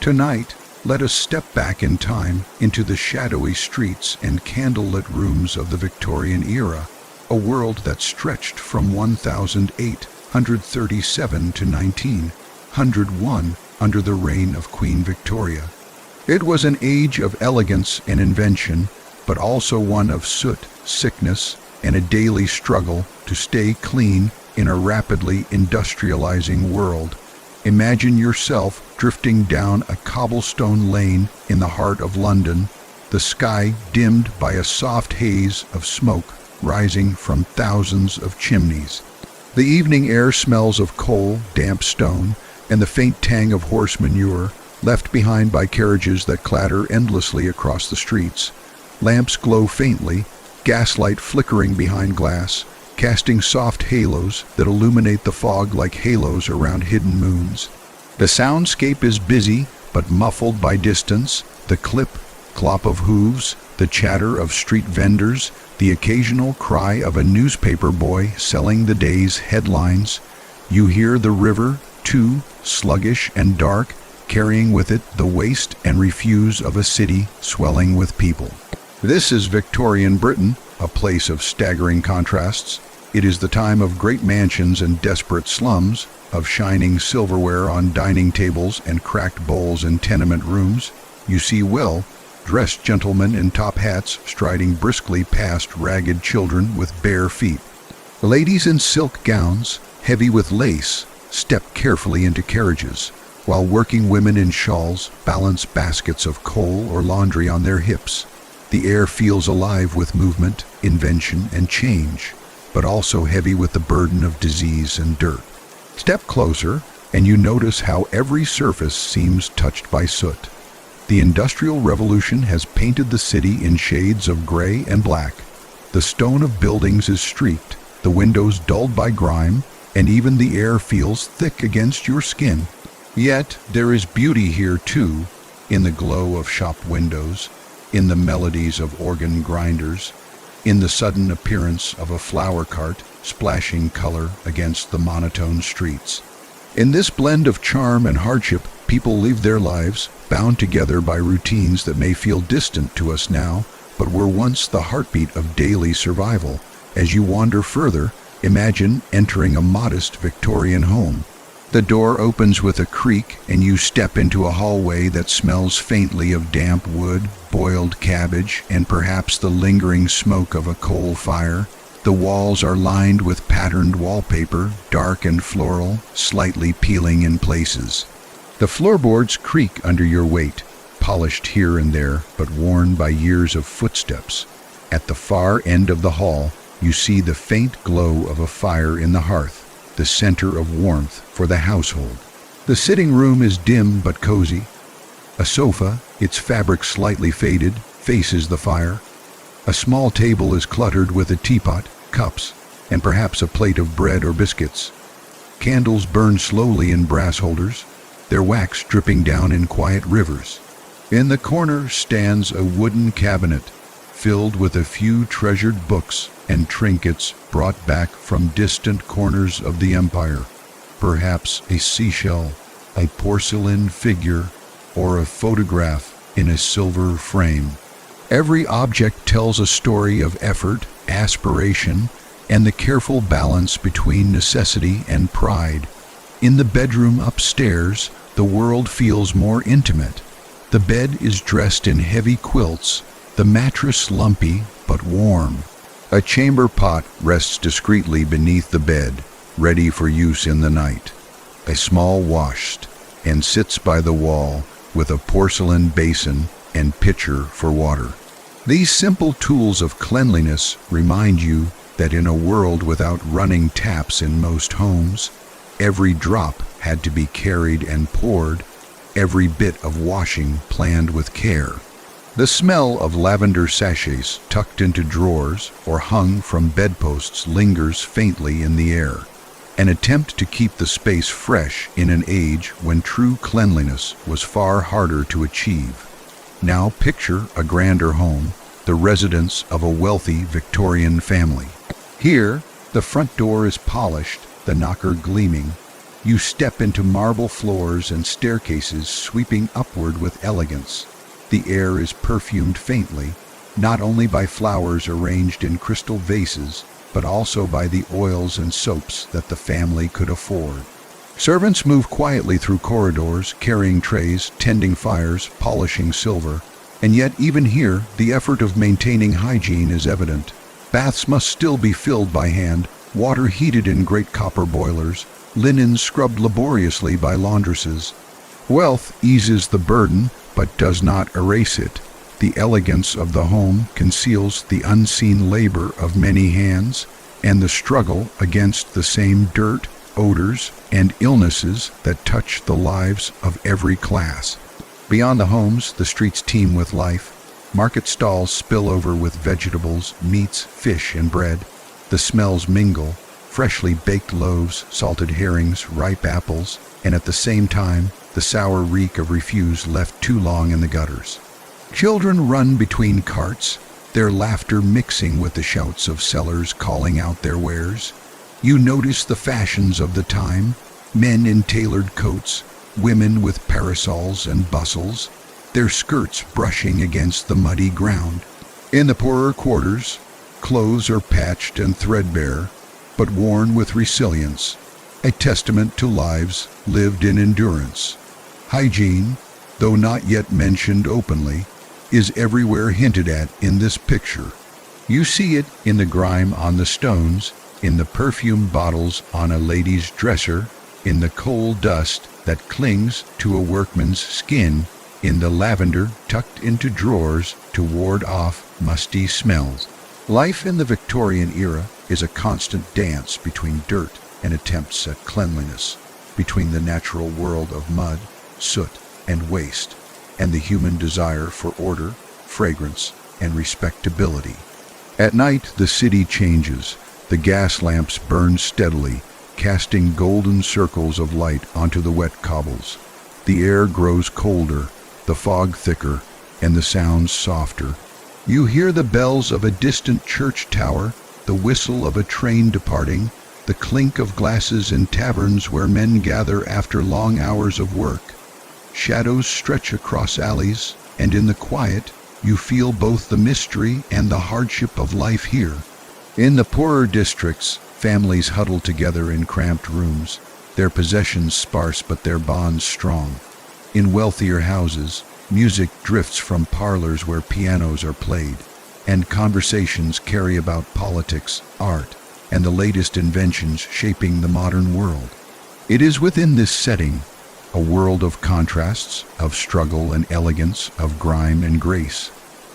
Tonight, let us step back in time into the shadowy streets and candlelit rooms of the Victorian era, a world that stretched from 1837 to 1901 under the reign of Queen Victoria. It was an age of elegance and invention, but also one of soot, sickness, and a daily struggle to stay clean in a rapidly industrializing world. Imagine yourself drifting down a cobblestone lane in the heart of London, the sky dimmed by a soft haze of smoke rising from thousands of chimneys. The evening air smells of coal, damp stone, and the faint tang of horse manure left behind by carriages that clatter endlessly across the streets. Lamps glow faintly, gaslight flickering behind glass, casting soft halos that illuminate the fog like halos around hidden moons. The soundscape is busy, but muffled by distance, the clop of hooves, the chatter of street vendors, the occasional cry of a newspaper boy selling the day's headlines. You hear the river, too, sluggish and dark, carrying with it the waste and refuse of a city swelling with people. This is Victorian Britain, a place of staggering contrasts. It is the time of great mansions and desperate slums, of shining silverware on dining tables and cracked bowls in tenement rooms. You see well-dressed gentlemen in top hats striding briskly past ragged children with bare feet. Ladies in silk gowns, heavy with lace, step carefully into carriages, while working women in shawls balance baskets of coal or laundry on their hips. The air feels alive with movement, invention, and change, but also heavy with the burden of disease and dirt. Step closer, and you notice how every surface seems touched by soot. The Industrial Revolution has painted the city in shades of gray and black. The stone of buildings is streaked, the windows dulled by grime, and even the air feels thick against your skin. Yet there is beauty here too, in the glow of shop windows, in the melodies of organ grinders, in the sudden appearance of a flower cart splashing color against the monotone streets. In this blend of charm and hardship, people live their lives, bound together by routines that may feel distant to us now, but were once the heartbeat of daily survival. As you wander further, imagine entering a modest Victorian home. The door opens with a creak, and you step into a hallway that smells faintly of damp wood, boiled cabbage, and perhaps the lingering smoke of a coal fire. The walls are lined with patterned wallpaper, dark and floral, slightly peeling in places. The floorboards creak under your weight, polished here and there, but worn by years of footsteps. At the far end of the hall, you see the faint glow of a fire in the hearth, the center of warmth for the household. The sitting room is dim but cozy. A sofa, its fabric slightly faded, faces the fire. A small table is cluttered with a teapot, cups, and perhaps a plate of bread or biscuits. Candles burn slowly in brass holders, their wax dripping down in quiet rivers. In the corner stands a wooden cabinet, filled with a few treasured books and trinkets brought back from distant corners of the empire. Perhaps a seashell, a porcelain figure, or a photograph in a silver frame. Every object tells a story of effort, aspiration, and the careful balance between necessity and pride. In the bedroom upstairs, the world feels more intimate. The bed is dressed in heavy quilts, the mattress lumpy but warm. A chamber pot rests discreetly beneath the bed, ready for use in the night. A small washstand sits by the wall with a porcelain basin and pitcher for water. These simple tools of cleanliness remind you that in a world without running taps in most homes, every drop had to be carried and poured, every bit of washing planned with care. The smell of lavender sachets tucked into drawers or hung from bedposts lingers faintly in the air, an attempt to keep the space fresh in an age when true cleanliness was far harder to achieve. Now picture a grander home, the residence of a wealthy Victorian family. Here, the front door is polished, the knocker gleaming. You step into marble floors and staircases sweeping upward with elegance. The air is perfumed faintly, not only by flowers arranged in crystal vases, but also by the oils and soaps that the family could afford. Servants move quietly through corridors, carrying trays, tending fires, polishing silver, and yet even here the effort of maintaining hygiene is evident. Baths must still be filled by hand, water heated in great copper boilers, linen scrubbed laboriously by laundresses. Wealth eases the burden, but does not erase it. The elegance of the home conceals the unseen labor of many hands and the struggle against the same dirt, odors, and illnesses that touch the lives of every class. Beyond the homes, the streets teem with life. Market stalls spill over with vegetables, meats, fish, and bread. The smells mingle, freshly baked loaves, salted herrings, ripe apples, and at the same time, the sour reek of refuse left too long in the gutters. Children run between carts, their laughter mixing with the shouts of sellers calling out their wares. You notice the fashions of the time, men in tailored coats, women with parasols and bustles, their skirts brushing against the muddy ground. In the poorer quarters, clothes are patched and threadbare, but worn with resilience, a testament to lives lived in endurance. Hygiene, though not yet mentioned openly, is everywhere hinted at in this picture. You see it in the grime on the stones, in the perfume bottles on a lady's dresser, in the coal dust that clings to a workman's skin, in the lavender tucked into drawers to ward off musty smells. Life in the Victorian era is a constant dance between dirt and attempts at cleanliness, between the natural world of mud, soot, and waste, and the human desire for order, fragrance, and respectability. At night, the city changes. The gas lamps burn steadily, casting golden circles of light onto the wet cobbles. The air grows colder, the fog thicker, and the sounds softer. You hear the bells of a distant church tower, the whistle of a train departing, the clink of glasses in taverns where men gather after long hours of work. Shadows stretch across alleys, and in the quiet, you feel both the mystery and the hardship of life here. In the poorer districts, families huddle together in cramped rooms, their possessions sparse but their bonds strong. In wealthier houses, music drifts from parlors where pianos are played, and conversations carry about politics, art, and the latest inventions shaping the modern world. It is within this setting, a world of contrasts, of struggle and elegance, of grime and grace,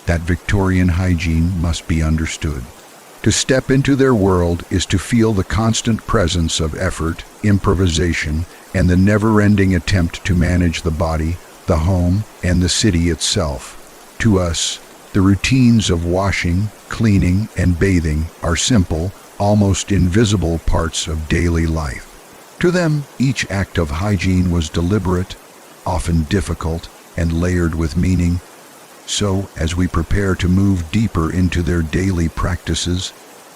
that Victorian hygiene must be understood. To step into their world is to feel the constant presence of effort, improvisation, and the never-ending attempt to manage the body, the home, and the city itself. To us, the routines of washing, cleaning, and bathing are simple, almost invisible parts of daily life. To them, each act of hygiene was deliberate, often difficult, and layered with meaning. So, as we prepare to move deeper into their daily practices,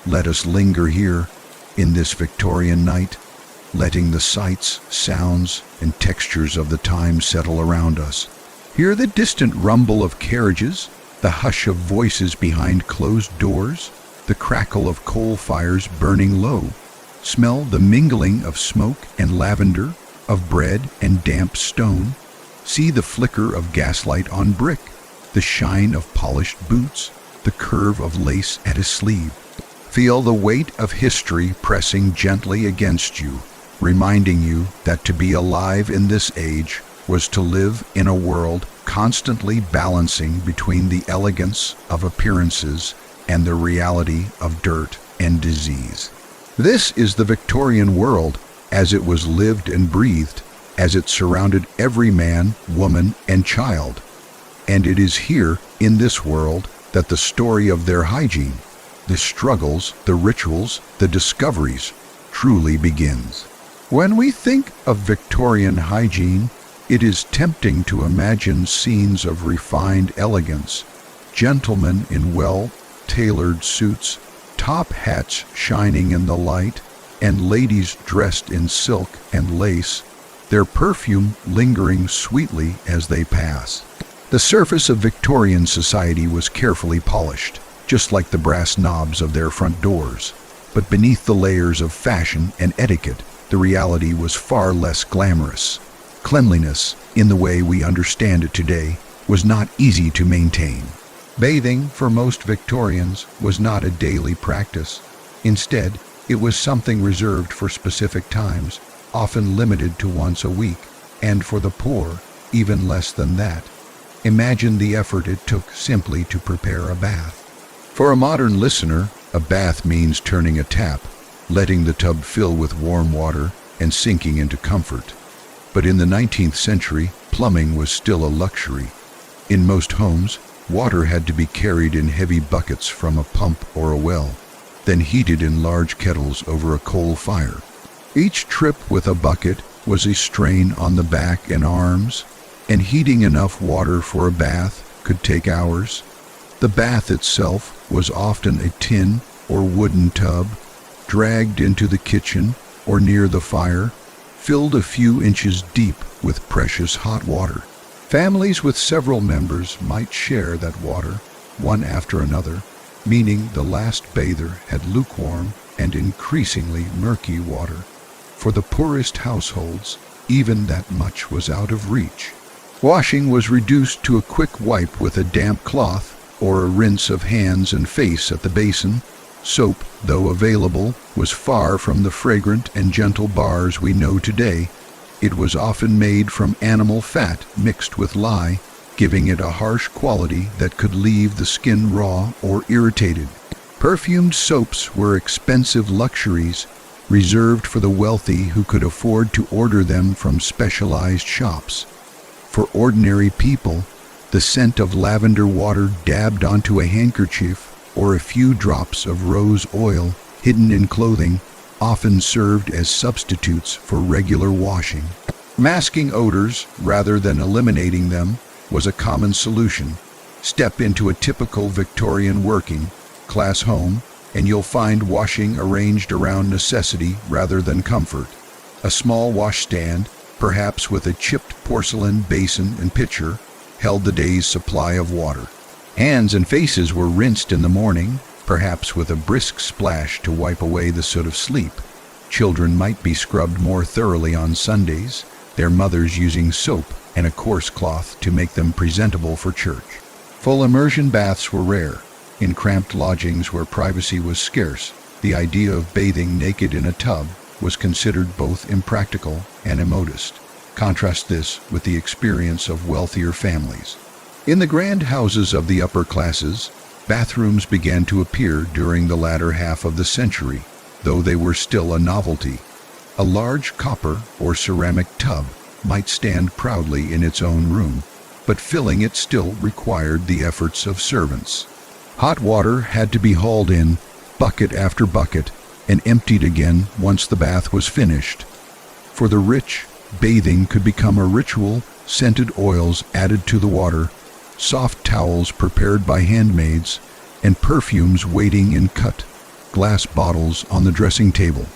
let us linger here, in this Victorian night, letting the sights, sounds, and textures of the time settle around us. Hear the distant rumble of carriages, the hush of voices behind closed doors, the crackle of coal fires burning low. Smell the mingling of smoke and lavender, of bread and damp stone. See the flicker of gaslight on brick, the shine of polished boots, the curve of lace at a sleeve. Feel the weight of history pressing gently against you, reminding you that to be alive in this age was to live in a world constantly balancing between the elegance of appearances and the reality of dirt and disease. This is the Victorian world as it was lived and breathed, as it surrounded every man, woman, and child. And it is here, in this world, that the story of their hygiene, the struggles, the rituals, the discoveries, truly begins. When we think of Victorian hygiene, it is tempting to imagine scenes of refined elegance, gentlemen in well-tailored suits, top hats shining in the light, and ladies dressed in silk and lace, their perfume lingering sweetly as they pass. The surface of Victorian society was carefully polished, just like the brass knobs of their front doors. But beneath the layers of fashion and etiquette, the reality was far less glamorous. Cleanliness, in the way we understand it today, was not easy to maintain. Bathing, for most Victorians, was not a daily practice. Instead, it was something reserved for specific times, often limited to once a week, and for the poor, even less than that. Imagine the effort it took simply to prepare a bath. For a modern listener, a bath means turning a tap, letting the tub fill with warm water, and sinking into comfort. But in the 19th century, plumbing was still a luxury. In most homes, water had to be carried in heavy buckets from a pump or a well, then heated in large kettles over a coal fire. Each trip with a bucket was a strain on the back and arms, and heating enough water for a bath could take hours. The bath itself was often a tin or wooden tub, dragged into the kitchen or near the fire, filled a few inches deep with precious hot water. Families with several members might share that water, one after another, meaning the last bather had lukewarm and increasingly murky water. For the poorest households, even that much was out of reach. Washing was reduced to a quick wipe with a damp cloth or a rinse of hands and face at the basin. Soap, though available, was far from the fragrant and gentle bars we know today. It was often made from animal fat mixed with lye, giving it a harsh quality that could leave the skin raw or irritated. Perfumed soaps were expensive luxuries, reserved for the wealthy who could afford to order them from specialized shops. For ordinary people, the scent of lavender water dabbed onto a handkerchief or a few drops of rose oil hidden in clothing often served as substitutes for regular washing. Masking odors rather than eliminating them was a common solution. Step into a typical Victorian working class home and you'll find washing arranged around necessity rather than comfort. A small washstand, perhaps with a chipped porcelain basin and pitcher, held the day's supply of water. Hands and faces were rinsed in the morning, perhaps with a brisk splash to wipe away the soot of sleep. Children might be scrubbed more thoroughly on Sundays, their mothers using soap and a coarse cloth to make them presentable for church. Full immersion baths were rare. In cramped lodgings where privacy was scarce, the idea of bathing naked in a tub was considered both impractical and immodest. Contrast this with the experience of wealthier families. In the grand houses of the upper classes, bathrooms began to appear during the latter half of the century, though they were still a novelty. A large copper or ceramic tub might stand proudly in its own room, but filling it still required the efforts of servants. Hot water had to be hauled in, bucket after bucket, and emptied again once the bath was finished. For the rich, bathing could become a ritual, scented oils added to the water, soft towels prepared by handmaids, and perfumes waiting in cut glass bottles on the dressing table.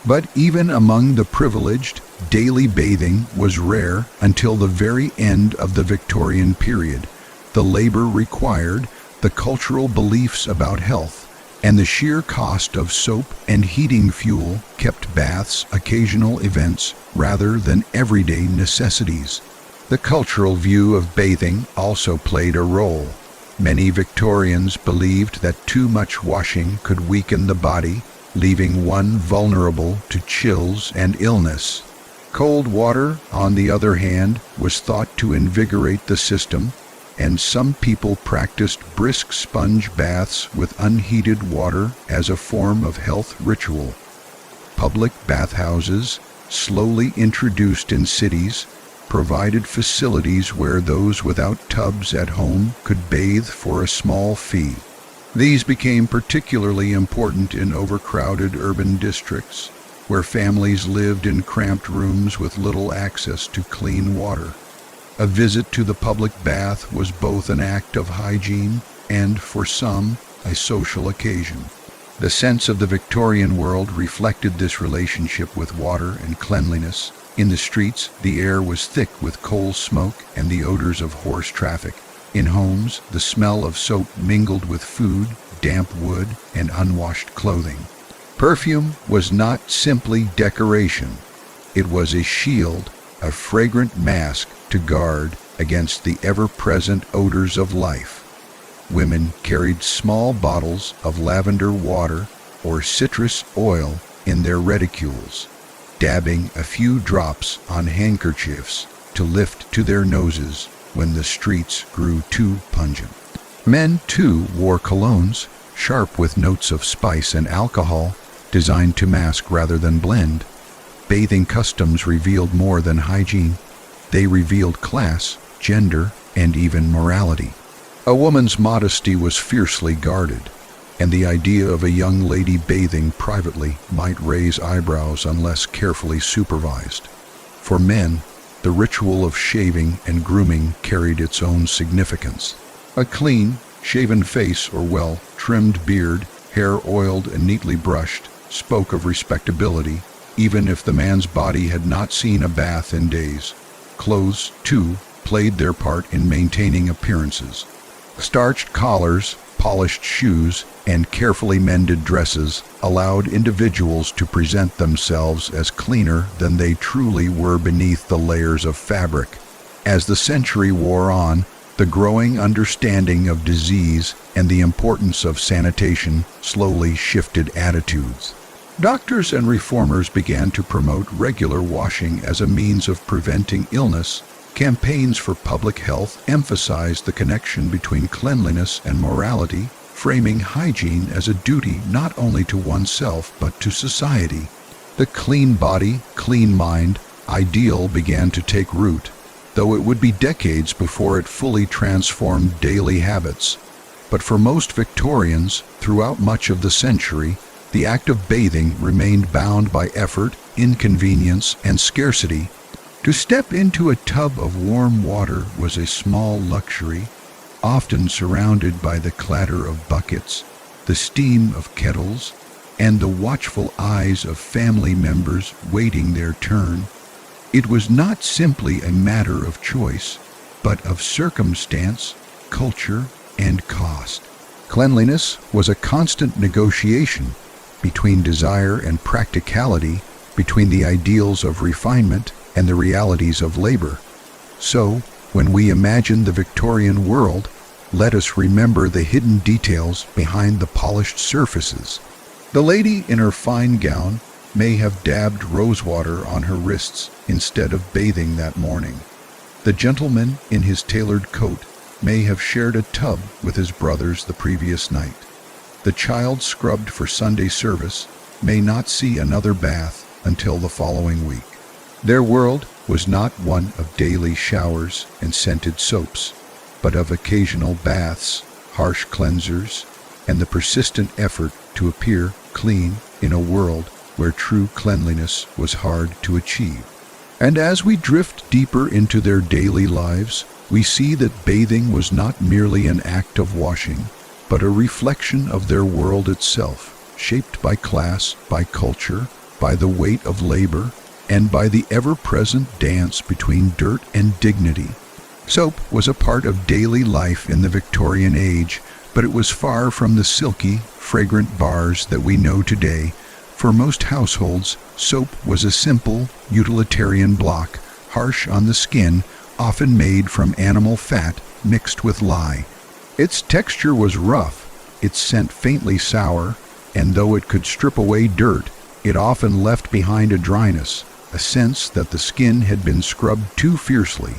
But even among the privileged, daily bathing was rare until the very end of the Victorian period. The labor required, the cultural beliefs about health, and the sheer cost of soap and heating fuel kept baths occasional events rather than everyday necessities. The cultural view of bathing also played a role. Many Victorians believed that too much washing could weaken the body, leaving one vulnerable to chills and illness. Cold water, on the other hand, was thought to invigorate the system, and some people practiced brisk sponge baths with unheated water as a form of health ritual. Public bathhouses, slowly introduced in cities, provided facilities where those without tubs at home could bathe for a small fee. These became particularly important in overcrowded urban districts, where families lived in cramped rooms with little access to clean water. A visit to the public bath was both an act of hygiene and, for some, a social occasion. The sense of the Victorian world reflected this relationship with water and cleanliness. In the streets, the air was thick with coal smoke and the odors of horse traffic. In homes, the smell of soap mingled with food, damp wood, and unwashed clothing. Perfume was not simply decoration. It was a shield, a fragrant mask to guard against the ever-present odors of life. Women carried small bottles of lavender water or citrus oil in their reticules, dabbing a few drops on handkerchiefs to lift to their noses when the streets grew too pungent. Men, too, wore colognes, sharp with notes of spice and alcohol, designed to mask rather than blend. Bathing customs revealed more than hygiene. They revealed class, gender, and even morality. A woman's modesty was fiercely guarded, and the idea of a young lady bathing privately might raise eyebrows unless carefully supervised. For men, the ritual of shaving and grooming carried its own significance. A clean, shaven face or well-trimmed beard, hair oiled and neatly brushed, spoke of respectability, even if the man's body had not seen a bath in days. Clothes, too, played their part in maintaining appearances. Starched collars, polished shoes, and carefully mended dresses allowed individuals to present themselves as cleaner than they truly were beneath the layers of fabric. As the century wore on, the growing understanding of disease and the importance of sanitation slowly shifted attitudes. Doctors and reformers began to promote regular washing as a means of preventing illness. Campaigns for public health emphasized the connection between cleanliness and morality, framing hygiene as a duty not only to oneself but to society. The clean body, clean mind ideal began to take root, though it would be decades before it fully transformed daily habits. But for most Victorians, throughout much of the century, the act of bathing remained bound by effort, inconvenience, and scarcity. To step into a tub of warm water was a small luxury, often surrounded by the clatter of buckets, the steam of kettles, and the watchful eyes of family members waiting their turn. It was not simply a matter of choice, but of circumstance, culture, and cost. Cleanliness was a constant negotiation between desire and practicality, between the ideals of refinement and the realities of labor. So, when we imagine the Victorian world, let us remember the hidden details behind the polished surfaces. The lady in her fine gown may have dabbed rosewater on her wrists instead of bathing that morning. The gentleman in his tailored coat may have shared a tub with his brothers the previous night. The child scrubbed for Sunday service may not see another bath until the following week. Their world was not one of daily showers and scented soaps, but of occasional baths, harsh cleansers, and the persistent effort to appear clean in a world where true cleanliness was hard to achieve. And as we drift deeper into their daily lives, we see that bathing was not merely an act of washing, but a reflection of their world itself, shaped by class, by culture, by the weight of labor, and by the ever-present dance between dirt and dignity. Soap was a part of daily life in the Victorian age, but it was far from the silky, fragrant bars that we know today. For most households, soap was a simple, utilitarian block, harsh on the skin, often made from animal fat mixed with lye. Its texture was rough, its scent faintly sour, and though it could strip away dirt, it often left behind a dryness, a sense that the skin had been scrubbed too fiercely.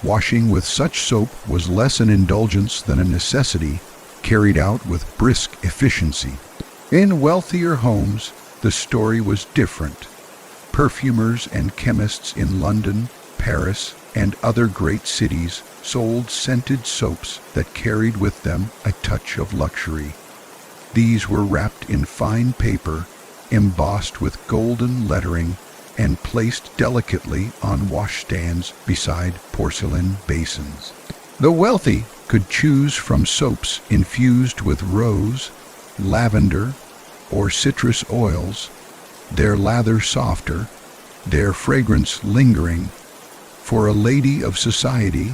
Washing with such soap was less an indulgence than a necessity, carried out with brisk efficiency. In wealthier homes, the story was different. Perfumers and chemists in London, Paris, and other great cities sold scented soaps that carried with them a touch of luxury. These were wrapped in fine paper, embossed with golden lettering, and placed delicately on washstands beside porcelain basins. The wealthy could choose from soaps infused with rose, lavender, or citrus oils, their lather softer, their fragrance lingering. For a lady of society,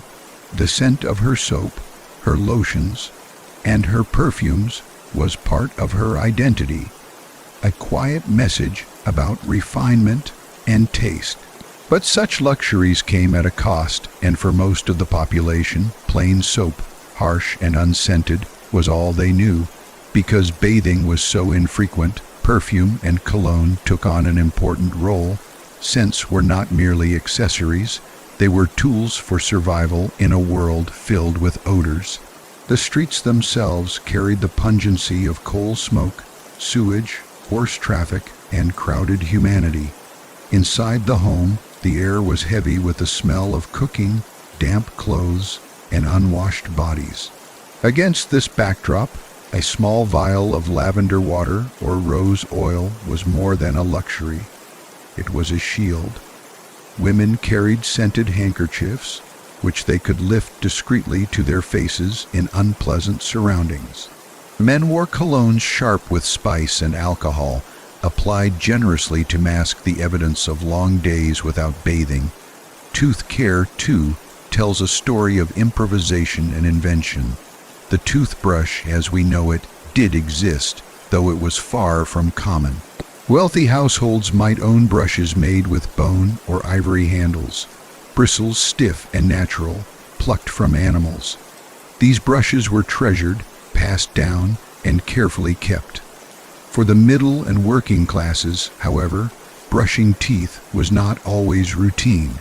the scent of her soap, her lotions, and her perfumes was part of her identity, a quiet message about refinement and taste. But such luxuries came at a cost, and for most of the population, plain soap, harsh and unscented, was all they knew. Because bathing was so infrequent, perfume and cologne took on an important role. Scents were not merely accessories, they were tools for survival in a world filled with odors. The streets themselves carried the pungency of coal smoke, sewage, horse traffic, and crowded humanity. Inside the home, the air was heavy with the smell of cooking, damp clothes, and unwashed bodies. Against this backdrop, a small vial of lavender water or rose oil was more than a luxury. It was a shield. Women carried scented handkerchiefs, which they could lift discreetly to their faces in unpleasant surroundings. Men wore colognes sharp with spice and alcohol, applied generously to mask the evidence of long days without bathing. Tooth care, too, tells a story of improvisation and invention. The toothbrush, as we know it, did exist, though it was far from common. Wealthy households might own brushes made with bone or ivory handles, bristles stiff and natural, plucked from animals. These brushes were treasured, passed down, and carefully kept. For the middle and working classes, however, brushing teeth was not always routine.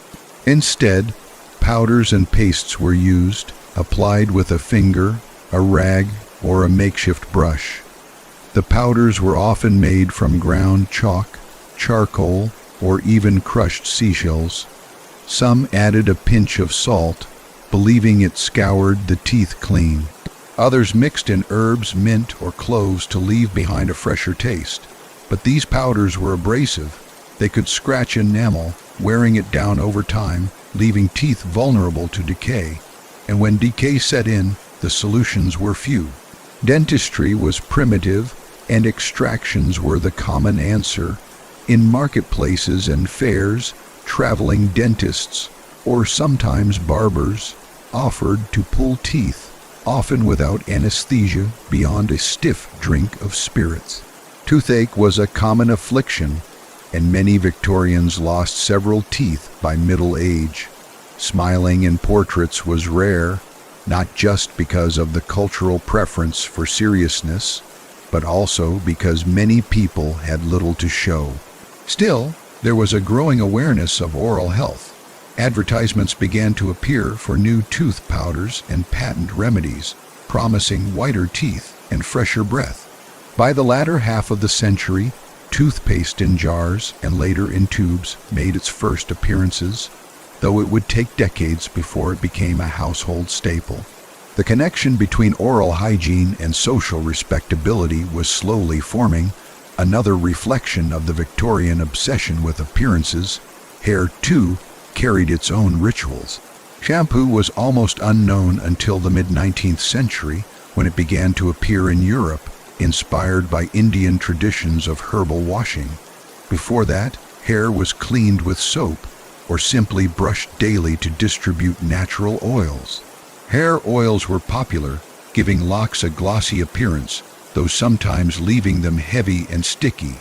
Instead, powders and pastes were used, applied with a finger, a rag, or a makeshift brush. The powders were often made from ground chalk, charcoal, or even crushed seashells. Some added a pinch of salt, believing it scoured the teeth clean. Others mixed in herbs, mint, or cloves to leave behind a fresher taste. But these powders were abrasive. They could scratch enamel, wearing it down over time, leaving teeth vulnerable to decay. And when decay set in, the solutions were few. Dentistry was primitive, and extractions were the common answer. In marketplaces and fairs, traveling dentists, or sometimes barbers, offered to pull teeth, often without anesthesia beyond a stiff drink of spirits. Toothache was a common affliction, and many Victorians lost several teeth by middle age. Smiling in portraits was rare, not just because of the cultural preference for seriousness, but also because many people had little to show. Still, there was a growing awareness of oral health. Advertisements began to appear for new tooth powders and patent remedies, promising whiter teeth and fresher breath. By the latter half of the century, toothpaste in jars and later in tubes made its first appearances, though it would take decades before it became a household staple. The connection between oral hygiene and social respectability was slowly forming, another reflection of the Victorian obsession with appearances. Hair, too, carried its own rituals. Shampoo was almost unknown until the mid-19th century, when it began to appear in Europe, inspired by Indian traditions of herbal washing. Before that, hair was cleaned with soap, or simply brushed daily to distribute natural oils. Hair oils were popular, giving locks a glossy appearance, though sometimes leaving them heavy and sticky.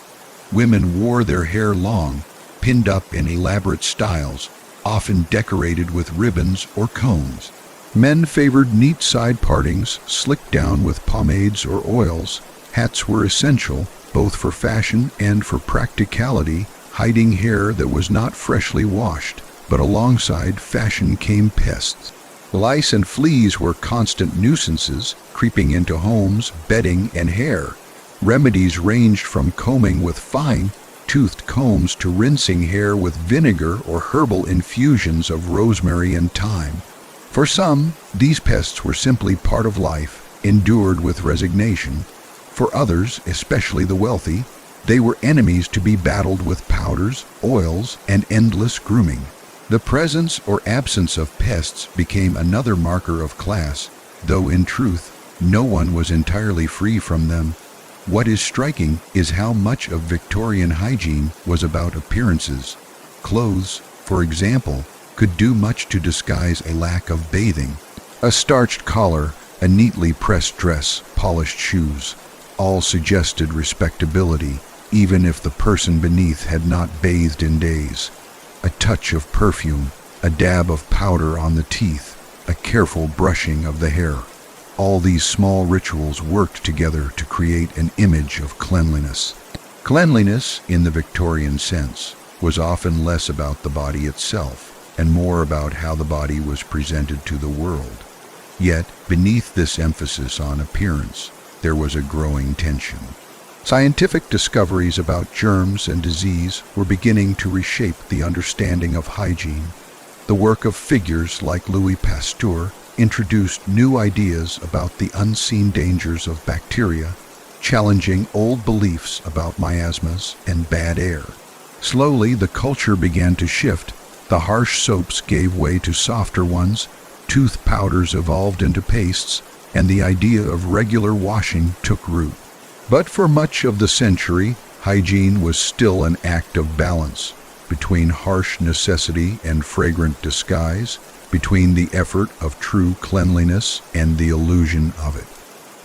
Women wore their hair long, pinned up in elaborate styles, often decorated with ribbons or combs. Men favored neat side partings, slicked down with pomades or oils. Hats were essential, both for fashion and for practicality, hiding hair that was not freshly washed. But alongside fashion came pests. Lice and fleas were constant nuisances, creeping into homes, bedding, and hair. Remedies ranged from combing with fine, toothed combs to rinsing hair with vinegar or herbal infusions of rosemary and thyme. For some, these pests were simply part of life, endured with resignation. For others, especially the wealthy, they were enemies to be battled with powders, oils, and endless grooming. The presence or absence of pests became another marker of class, though in truth, no one was entirely free from them. What is striking is how much of Victorian hygiene was about appearances. Clothes, for example, could do much to disguise a lack of bathing. A starched collar, a neatly pressed dress, polished shoes, all suggested respectability, even if the person beneath had not bathed in days. A touch of perfume, a dab of powder on the teeth, a careful brushing of the hair. All these small rituals worked together to create an image of cleanliness. Cleanliness, in the Victorian sense, was often less about the body itself and more about how the body was presented to the world. Yet, beneath this emphasis on appearance, there was a growing tension. Scientific discoveries about germs and disease were beginning to reshape the understanding of hygiene. The work of figures like Louis Pasteur introduced new ideas about the unseen dangers of bacteria, challenging old beliefs about miasmas and bad air. Slowly, the culture began to shift. The harsh soaps gave way to softer ones, tooth powders evolved into pastes, and the idea of regular washing took root. But for much of the century, hygiene was still an act of balance between harsh necessity and fragrant disguise, between the effort of true cleanliness and the illusion of it.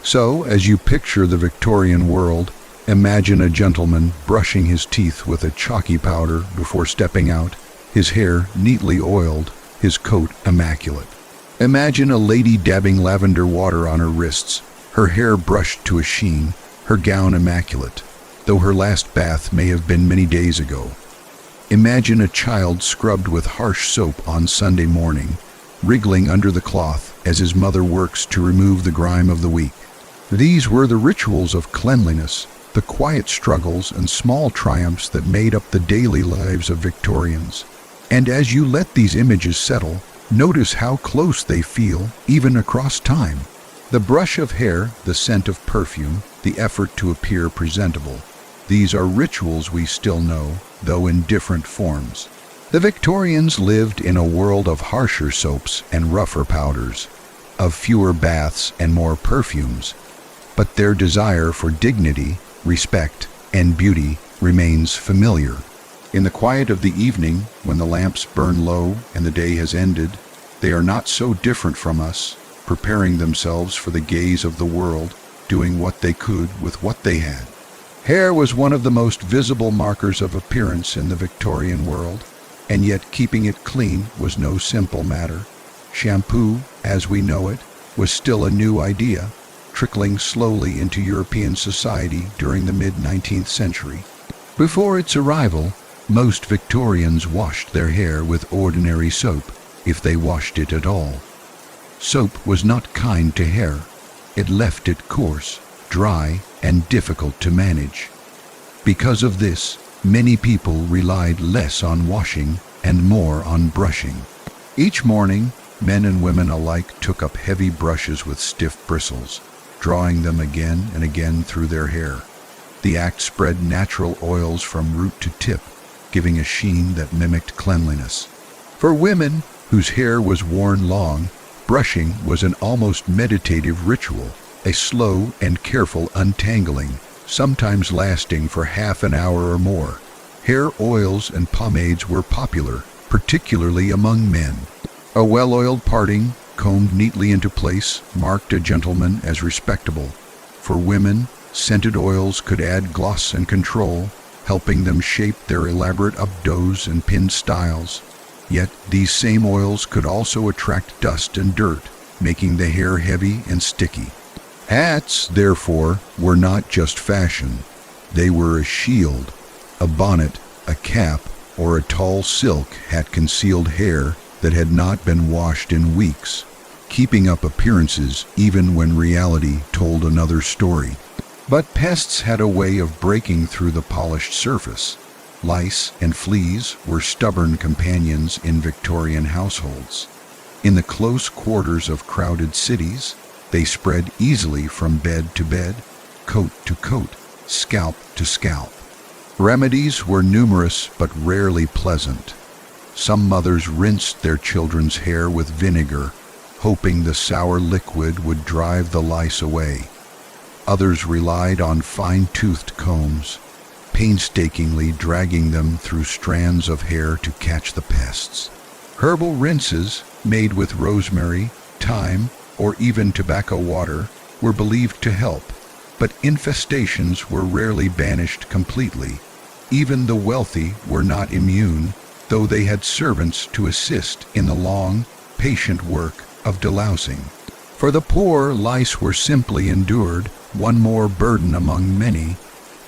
So, as you picture the Victorian world, imagine a gentleman brushing his teeth with a chalky powder before stepping out, his hair neatly oiled, his coat immaculate. Imagine a lady dabbing lavender water on her wrists, her hair brushed to a sheen, her gown immaculate, though her last bath may have been many days ago. Imagine a child scrubbed with harsh soap on Sunday morning, wriggling under the cloth as his mother works to remove the grime of the week. These were the rituals of cleanliness, the quiet struggles and small triumphs that made up the daily lives of Victorians. And as you let these images settle, notice how close they feel, even across time. The brush of hair, the scent of perfume, the effort to appear presentable. These are rituals we still know, though in different forms. The Victorians lived in a world of harsher soaps and rougher powders, of fewer baths and more perfumes, but their desire for dignity, respect, and beauty remains familiar. In the quiet of the evening, when the lamps burn low and the day has ended, they are not so different from us, preparing themselves for the gaze of the world, doing what they could with what they had. Hair was one of the most visible markers of appearance in the Victorian world, and yet keeping it clean was no simple matter. Shampoo, as we know it, was still a new idea, trickling slowly into European society during the mid-19th century. Before its arrival, most Victorians washed their hair with ordinary soap, if they washed it at all. Soap was not kind to hair. It left it coarse, dry, and difficult to manage. Because of this, many people relied less on washing and more on brushing. Each morning, men and women alike took up heavy brushes with stiff bristles, drawing them again and again through their hair. The act spread natural oils from root to tip, giving a sheen that mimicked cleanliness. For women, whose hair was worn long, brushing was an almost meditative ritual, a slow and careful untangling, sometimes lasting for half an hour or more. Hair oils and pomades were popular, particularly among men. A well-oiled parting, combed neatly into place, marked a gentleman as respectable. For women, scented oils could add gloss and control, helping them shape their elaborate updos and pinned styles. Yet these same oils could also attract dust and dirt, making the hair heavy and sticky. Hats, therefore, were not just fashion. They were a shield. A bonnet, a cap, or a tall silk hat concealed hair that had not been washed in weeks, keeping up appearances even when reality told another story. But pests had a way of breaking through the polished surface. Lice and fleas were stubborn companions in Victorian households. In the close quarters of crowded cities, they spread easily from bed to bed, coat to coat, scalp to scalp. Remedies were numerous but rarely pleasant. Some mothers rinsed their children's hair with vinegar, hoping the sour liquid would drive the lice away. Others relied on fine-toothed combs, painstakingly dragging them through strands of hair to catch the pests. Herbal rinses, made with rosemary, thyme, or even tobacco water, were believed to help, but infestations were rarely banished completely. Even the wealthy were not immune, though they had servants to assist in the long, patient work of delousing. For the poor, lice were simply endured, one more burden among many.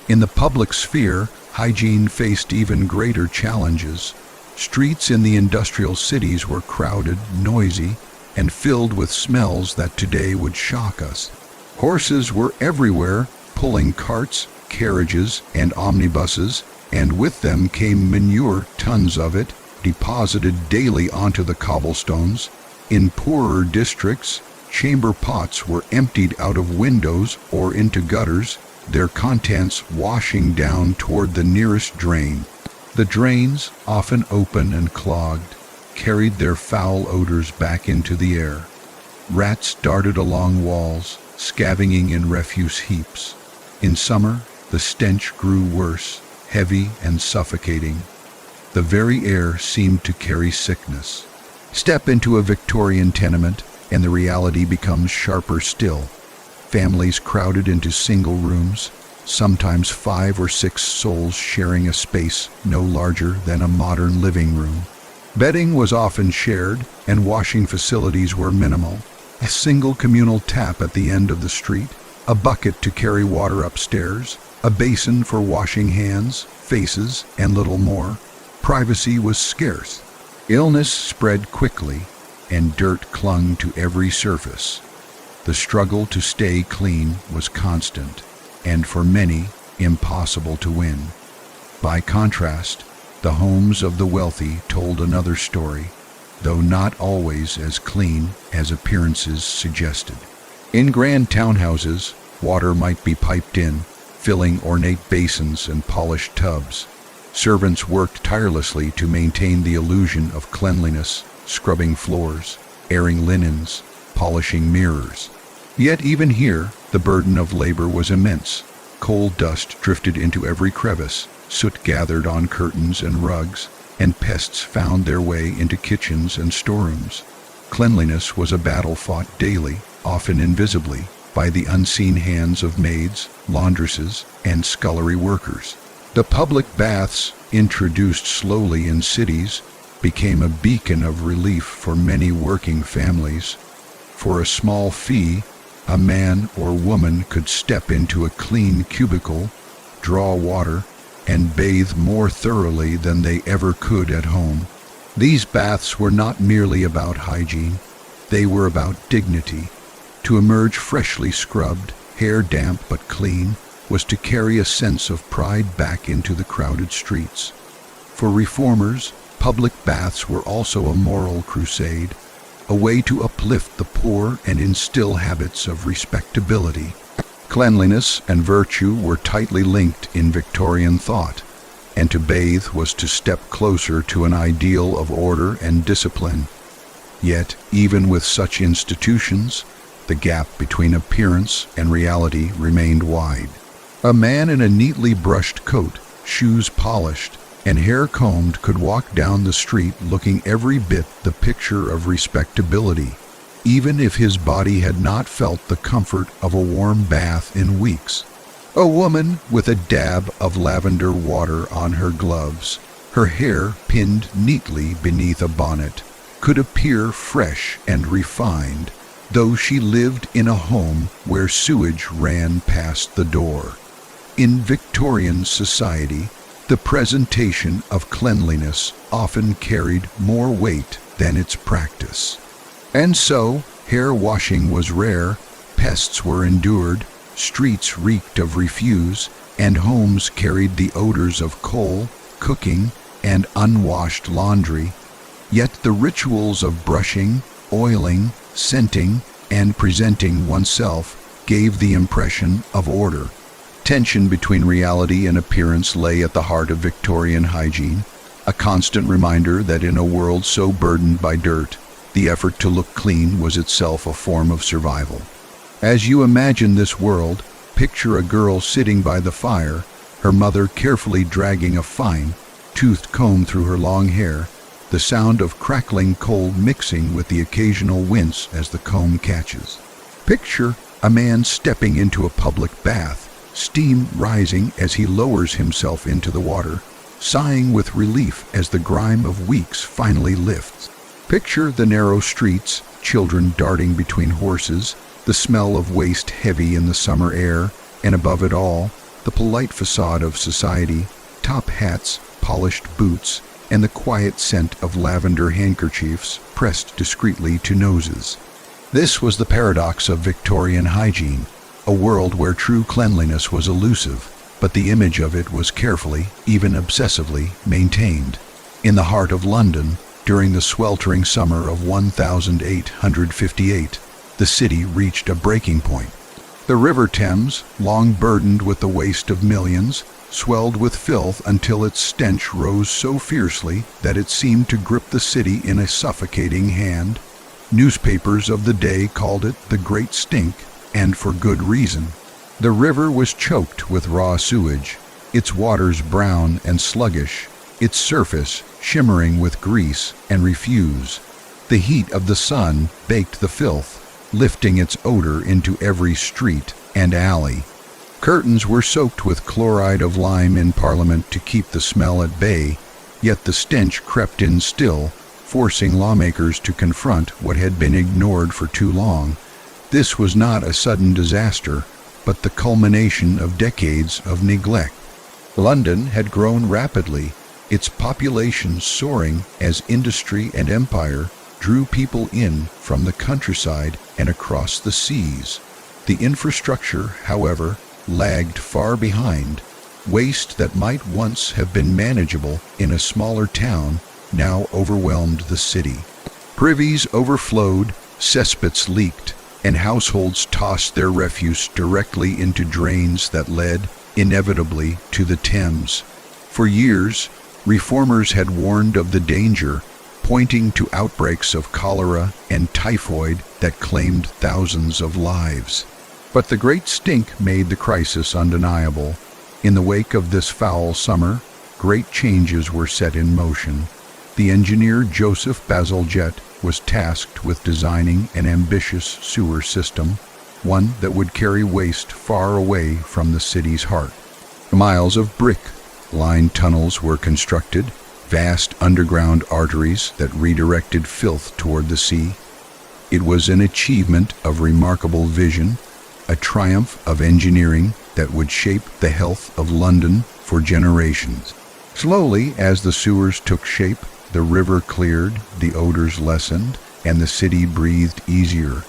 In the public sphere, hygiene faced even greater challenges. Streets in the industrial cities were crowded, noisy, and filled with smells that today would shock us. Horses were everywhere, pulling carts, carriages, and omnibuses, and with them came manure, tons of it, deposited daily onto the cobblestones. In poorer districts, chamber pots were emptied out of windows or into gutters, their contents washing down toward the nearest drain. The drains, often open and clogged, carried their foul odors back into the air. Rats darted along walls, scavenging in refuse heaps. In summer, the stench grew worse, heavy and suffocating. The very air seemed to carry sickness. Step into a Victorian tenement, and the reality becomes sharper still. Families crowded into single rooms, sometimes 5 or 6 souls sharing a space no larger than a modern living room. Bedding was often shared, and washing facilities were minimal. A single communal tap at the end of the street, a bucket to carry water upstairs, a basin for washing hands, faces, and little more. Privacy was scarce. Illness spread quickly, and dirt clung to every surface. The struggle to stay clean was constant, and for many, impossible to win. By contrast, the homes of the wealthy told another story, though not always as clean as appearances suggested. In grand townhouses, water might be piped in, filling ornate basins and polished tubs. Servants worked tirelessly to maintain the illusion of cleanliness, scrubbing floors, airing linens, polishing mirrors. Yet even here, the burden of labor was immense. Coal dust drifted into every crevice, soot gathered on curtains and rugs, and pests found their way into kitchens and storerooms. Cleanliness was a battle fought daily, often invisibly, by the unseen hands of maids, laundresses, and scullery workers. The public baths, introduced slowly in cities, became a beacon of relief for many working families. For a small fee, a man or woman could step into a clean cubicle, draw water, and bathe more thoroughly than they ever could at home. These baths were not merely about hygiene, they were about dignity. To emerge freshly scrubbed, hair damp but clean, was to carry a sense of pride back into the crowded streets. For reformers, public baths were also a moral crusade, a way to uplift the poor and instill habits of respectability. Cleanliness and virtue were tightly linked in Victorian thought, and to bathe was to step closer to an ideal of order and discipline. Yet, even with such institutions, the gap between appearance and reality remained wide. A man in a neatly brushed coat, shoes polished, and hair combed could walk down the street looking every bit the picture of respectability, even if his body had not felt the comfort of a warm bath in weeks. A woman with a dab of lavender water on her gloves, her hair pinned neatly beneath a bonnet, could appear fresh and refined, though she lived in a home where sewage ran past the door. In Victorian society, the presentation of cleanliness often carried more weight than its practice. And so, hair washing was rare, pests were endured, streets reeked of refuse, and homes carried the odors of coal, cooking, and unwashed laundry. Yet the rituals of brushing, oiling, scenting, and presenting oneself gave the impression of order. Tension between reality and appearance lay at the heart of Victorian hygiene, a constant reminder that in a world so burdened by dirt, the effort to look clean was itself a form of survival. As you imagine this world, Picture a girl sitting by the fire, her mother carefully dragging a fine, toothed comb through her long hair, the sound of crackling coal mixing with the occasional wince as the comb catches. Picture a man stepping into a public bath, steam rising as he lowers himself into the water, sighing with relief as the grime of weeks finally lifts. Picture the narrow streets, children darting between horses, the smell of waste heavy in the summer air, and above it all, the polite facade of society, top hats, polished boots, and the quiet scent of lavender handkerchiefs pressed discreetly to noses. This was the paradox of Victorian hygiene, a world where true cleanliness was elusive, but the image of it was carefully, even obsessively, maintained. In the heart of London, during the sweltering summer of 1858, the city reached a breaking point. The River Thames, long burdened with the waste of millions, swelled with filth until its stench rose so fiercely that it seemed to grip the city in a suffocating hand. Newspapers of the day called it the Great Stink, and for good reason. The river was choked with raw sewage, its waters brown and sluggish, its surface shimmering with grease and refuse. The heat of the sun baked the filth, lifting its odor into every street and alley. Curtains were soaked with chloride of lime in Parliament to keep the smell at bay, yet the stench crept in still, forcing lawmakers to confront what had been ignored for too long. This was not a sudden disaster, but the culmination of decades of neglect. London had grown rapidly, its population soaring as industry and empire drew people in from the countryside and across the seas. The infrastructure, however, lagged far behind. Waste that might once have been manageable in a smaller town now overwhelmed the city. Privies overflowed, cesspits leaked, and households tossed their refuse directly into drains that led, inevitably, to the Thames. For years, reformers had warned of the danger, pointing to outbreaks of cholera and typhoid that claimed thousands of lives. But the Great Stink made the crisis undeniable. In the wake of this foul summer, great changes were set in motion. The engineer Joseph Bazalgette was tasked with designing an ambitious sewer system, one that would carry waste far away from the city's heart. Miles of brick-lined tunnels were constructed, vast underground arteries that redirected filth toward the sea. It was an achievement of remarkable vision, a triumph of engineering that would shape the health of London for generations. Slowly, as the sewers took shape, the river cleared, the odors lessened, and the city breathed easier.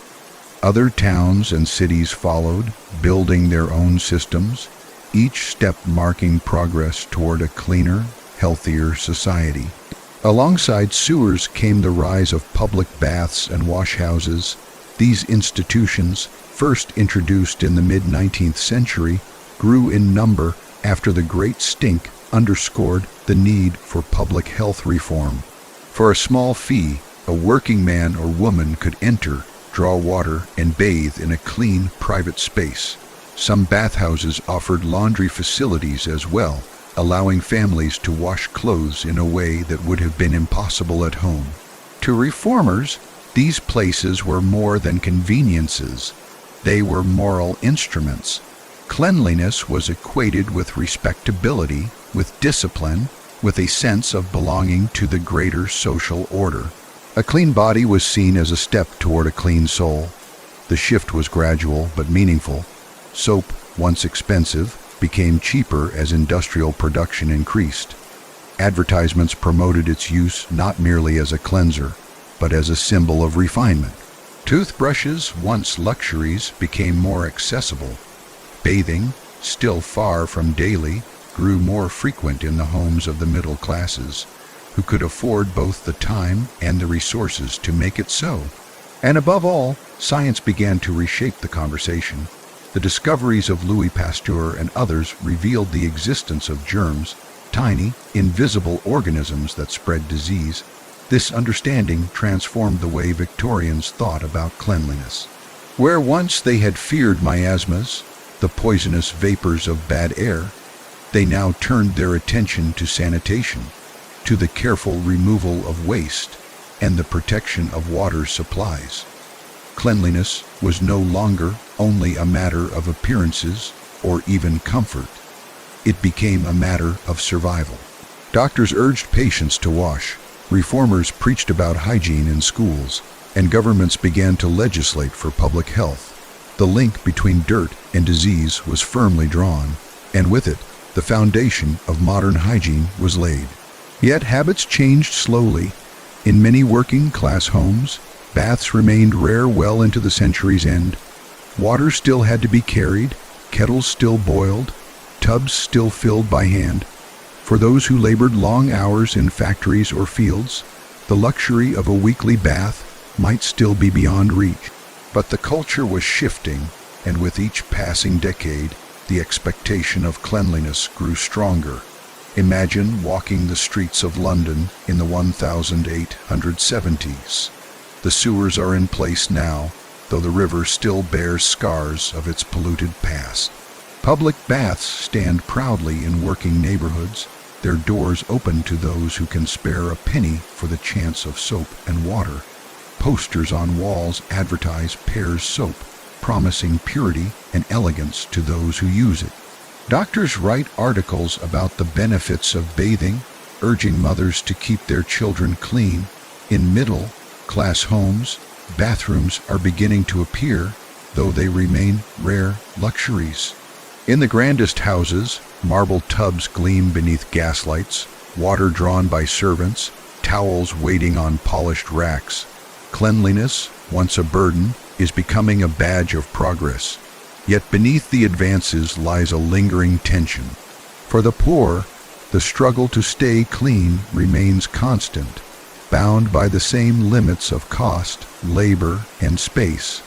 Other towns and cities followed, building their own systems, each step marking progress toward a cleaner, healthier society. Alongside sewers came the rise of public baths and washhouses. These institutions, first introduced in the mid-19th century, grew in number after the Great Stink underscored the need for public health reform. For a small fee, a working man or woman could enter, draw water, and bathe in a clean, private space. Some bathhouses offered laundry facilities as well, allowing families to wash clothes in a way that would have been impossible at home. To reformers, these places were more than conveniences. They were moral instruments. Cleanliness was equated with respectability, with discipline, with a sense of belonging to the greater social order. A clean body was seen as a step toward a clean soul. The shift was gradual but meaningful. Soap, once expensive, became cheaper as industrial production increased. Advertisements promoted its use not merely as a cleanser, but as a symbol of refinement. Toothbrushes, once luxuries, became more accessible. Bathing, still far from daily, grew more frequent in the homes of the middle classes, who could afford both the time and the resources to make it so. And above all, science began to reshape the conversation. The discoveries of Louis Pasteur and others revealed the existence of germs, tiny, invisible organisms that spread disease. This understanding transformed the way Victorians thought about cleanliness. Where once they had feared miasmas, the poisonous vapors of bad air, they now turned their attention to sanitation, to the careful removal of waste, and the protection of water supplies. Cleanliness was no longer only a matter of appearances or even comfort. It became a matter of survival. Doctors urged patients to wash, reformers preached about hygiene in schools, and governments began to legislate for public health. The link between dirt and disease was firmly drawn, and with it, the foundation of modern hygiene was laid. Yet habits changed slowly. In many working-class homes, baths remained rare well into the century's end. Water still had to be carried, kettles still boiled, tubs still filled by hand. For those who labored long hours in factories or fields, the luxury of a weekly bath might still be beyond reach. But the culture was shifting, and with each passing decade, the expectation of cleanliness grew stronger. Imagine walking the streets of London in the 1870s. The sewers are in place now, though the river still bears scars of its polluted past. Public baths stand proudly in working neighborhoods, their doors open to those who can spare a penny for the chance of soap and water. Posters on walls advertise Pear's soap, promising purity and elegance to those who use it. Doctors write articles about the benefits of bathing, urging mothers to keep their children clean. In middle-class homes, bathrooms are beginning to appear, though they remain rare luxuries. In the grandest houses, marble tubs gleam beneath gaslights, water drawn by servants, towels waiting on polished racks. Cleanliness, once a burden, is becoming a badge of progress. Yet beneath the advances lies a lingering tension. For the poor, the struggle to stay clean remains constant, bound by the same limits of cost, labor, and space.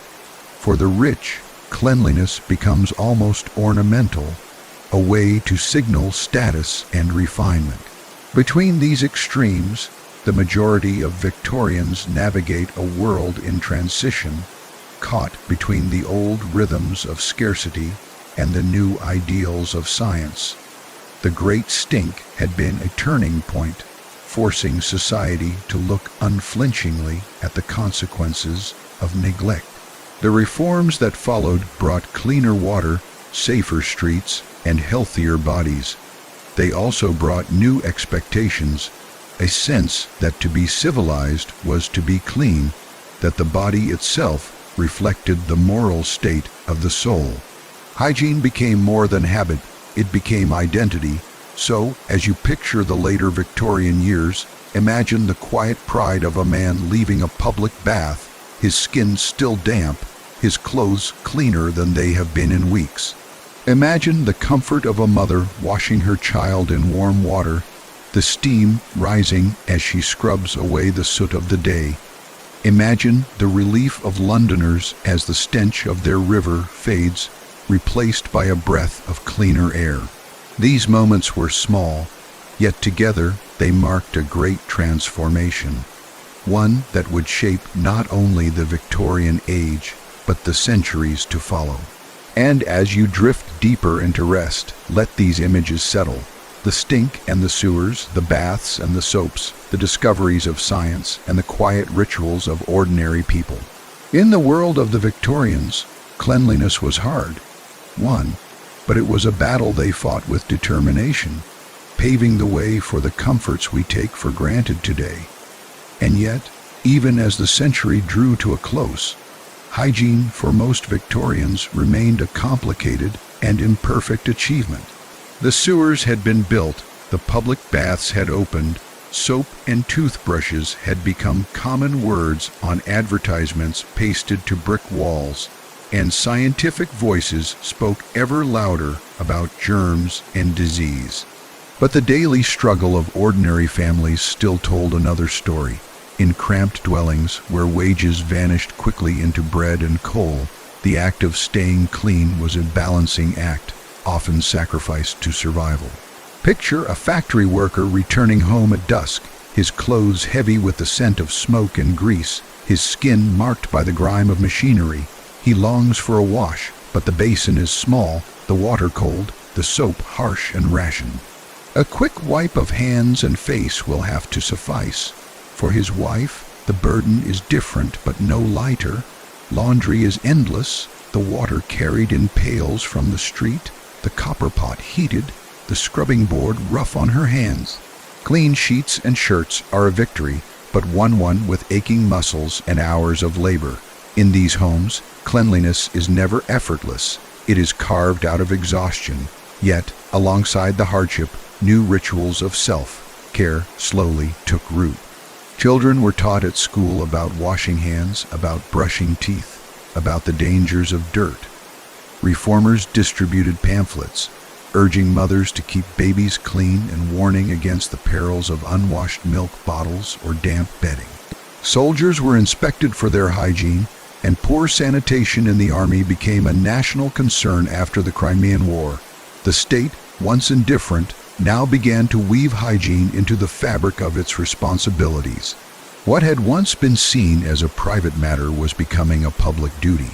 For the rich, cleanliness becomes almost ornamental, a way to signal status and refinement. Between these extremes, the majority of Victorians navigate a world in transition, caught between the old rhythms of scarcity and the new ideals of science. The Great Stink had been a turning point, forcing society to look unflinchingly at the consequences of neglect. The reforms that followed brought cleaner water, safer streets, and healthier bodies. They also brought new expectations, a sense that to be civilized was to be clean, that the body itself reflected the moral state of the soul. Hygiene became more than habit, it became identity. So, as you picture the later Victorian years, imagine the quiet pride of a man leaving a public bath, his skin still damp, his clothes cleaner than they have been in weeks. Imagine the comfort of a mother washing her child in warm water, the steam rising as she scrubs away the soot of the day. Imagine the relief of Londoners as the stench of their river fades, replaced by a breath of cleaner air. These moments were small, yet together they marked a great transformation, one that would shape not only the Victorian age, but the centuries to follow. And as you drift deeper into rest, let these images settle. The stink and the sewers, the baths and the soaps, the discoveries of science and the quiet rituals of ordinary people. In the world of the Victorians, cleanliness was hard, won, but it was a battle they fought with determination, paving the way for the comforts we take for granted today. And yet, even as the century drew to a close, hygiene for most Victorians remained a complicated and imperfect achievement. The sewers had been built, the public baths had opened, soap and toothbrushes had become common words on advertisements pasted to brick walls, and scientific voices spoke ever louder about germs and disease. But the daily struggle of ordinary families still told another story. In cramped dwellings where wages vanished quickly into bread and coal, the act of staying clean was a balancing act, often sacrificed to survival. Picture a factory worker returning home at dusk, his clothes heavy with the scent of smoke and grease, his skin marked by the grime of machinery. He longs for a wash, but the basin is small, the water cold, the soap harsh and rationed. A quick wipe of hands and face will have to suffice. For his wife, the burden is different but no lighter. Laundry is endless, the water carried in pails from the street, the copper pot heated, the scrubbing board rough on her hands. Clean sheets and shirts are a victory, but one with aching muscles and hours of labor. In these homes, cleanliness is never effortless. It is carved out of exhaustion. Yet, alongside the hardship, new rituals of self-care slowly took root. Children were taught at school about washing hands, about brushing teeth, about the dangers of dirt. Reformers distributed pamphlets, urging mothers to keep babies clean and warning against the perils of unwashed milk bottles or damp bedding. Soldiers were inspected for their hygiene, and poor sanitation in the army became a national concern after the Crimean War. The state, once indifferent, now began to weave hygiene into the fabric of its responsibilities. What had once been seen as a private matter was becoming a public duty.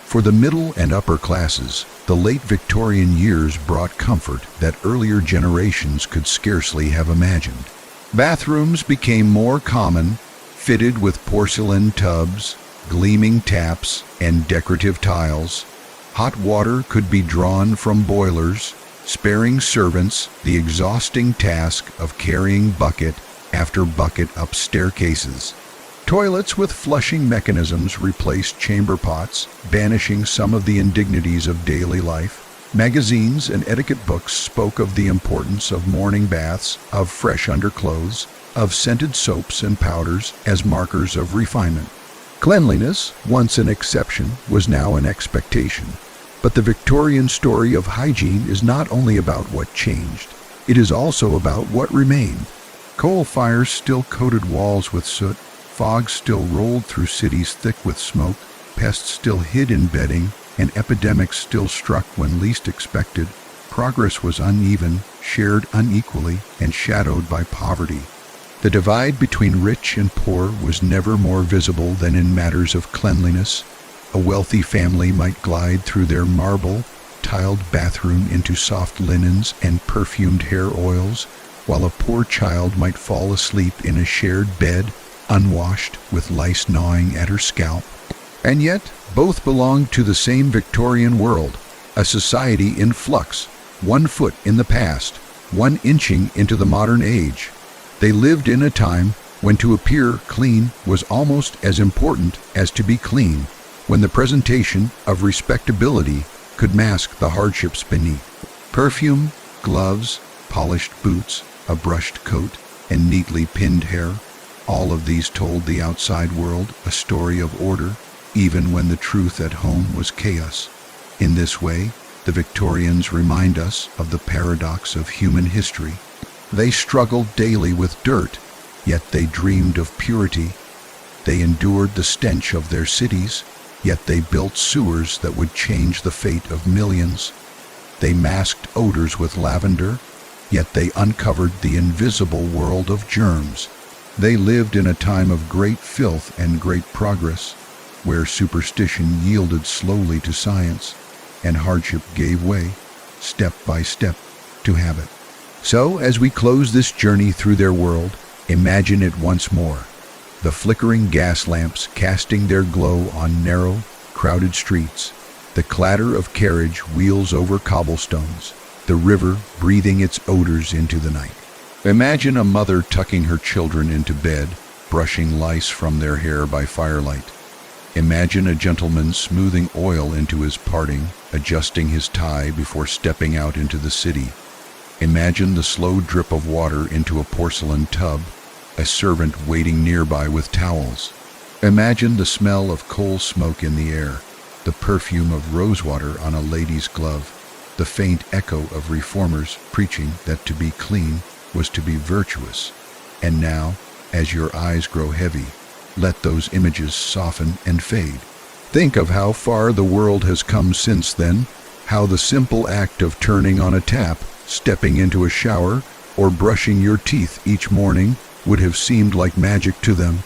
For the middle and upper classes, the late Victorian years brought comfort that earlier generations could scarcely have imagined. Bathrooms became more common, fitted with porcelain tubs, gleaming taps, and decorative tiles. Hot water could be drawn from boilers, sparing servants the exhausting task of carrying bucket after bucket up staircases. Toilets with flushing mechanisms replaced chamber pots, banishing some of the indignities of daily life. Magazines and etiquette books spoke of the importance of morning baths, of fresh underclothes, of scented soaps and powders as markers of refinement. Cleanliness, once an exception, was now an expectation. But the Victorian story of hygiene is not only about what changed, it is also about what remained. Coal fires still coated walls with soot, fog still rolled through cities thick with smoke, pests still hid in bedding, and epidemics still struck when least expected. Progress was uneven, shared unequally, and shadowed by poverty. The divide between rich and poor was never more visible than in matters of cleanliness. A wealthy family might glide through their marble-tiled bathroom into soft linens and perfumed hair oils, while a poor child might fall asleep in a shared bed, unwashed, with lice gnawing at her scalp. And yet, both belonged to the same Victorian world, a society in flux, 1 foot in the past, 1 inching into the modern age. They lived in a time when to appear clean was almost as important as to be clean, when the presentation of respectability could mask the hardships beneath. Perfume, gloves, polished boots, a brushed coat, and neatly pinned hair, all of these told the outside world a story of order, even when the truth at home was chaos. In this way, the Victorians remind us of the paradox of human history. They struggled daily with dirt, yet they dreamed of purity. They endured the stench of their cities, yet they built sewers that would change the fate of millions. They masked odors with lavender, yet they uncovered the invisible world of germs. They lived in a time of great filth and great progress, where superstition yielded slowly to science, and hardship gave way, step by step, to habit. So, as we close this journey through their world, imagine it once more. The flickering gas lamps casting their glow on narrow, crowded streets, the clatter of carriage wheels over cobblestones, the river breathing its odors into the night. Imagine a mother tucking her children into bed, brushing lice from their hair by firelight. Imagine a gentleman smoothing oil into his parting, adjusting his tie before stepping out into the city. Imagine the slow drip of water into a porcelain tub, a servant waiting nearby with towels. Imagine the smell of coal smoke in the air, the perfume of rosewater on a lady's glove, the faint echo of reformers preaching that to be clean was to be virtuous. And now, as your eyes grow heavy, let those images soften and fade. Think of how far the world has come since then, how the simple act of turning on a tap, stepping into a shower, or brushing your teeth each morning would have seemed like magic to them.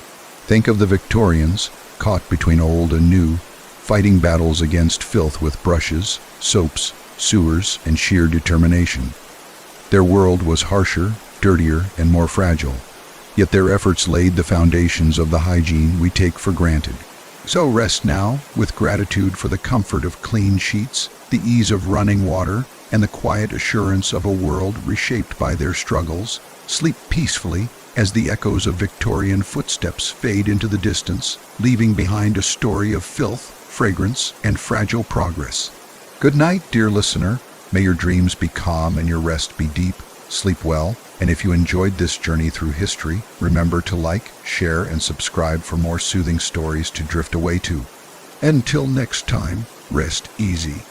Think of the Victorians, caught between old and new, fighting battles against filth with brushes, soaps, sewers, and sheer determination. Their world was harsher, dirtier, and more fragile, yet their efforts laid the foundations of the hygiene we take for granted. So rest now with gratitude for the comfort of clean sheets, the ease of running water, and the quiet assurance of a world reshaped by their struggles. Sleep peacefully as the echoes of Victorian footsteps fade into the distance, leaving behind a story of filth, fragrance, and fragile progress. Good night, dear listener. May your dreams be calm and your rest be deep. Sleep well, and if you enjoyed this journey through history, remember to like, share, and subscribe for more soothing stories to drift away to. Until next time, rest easy.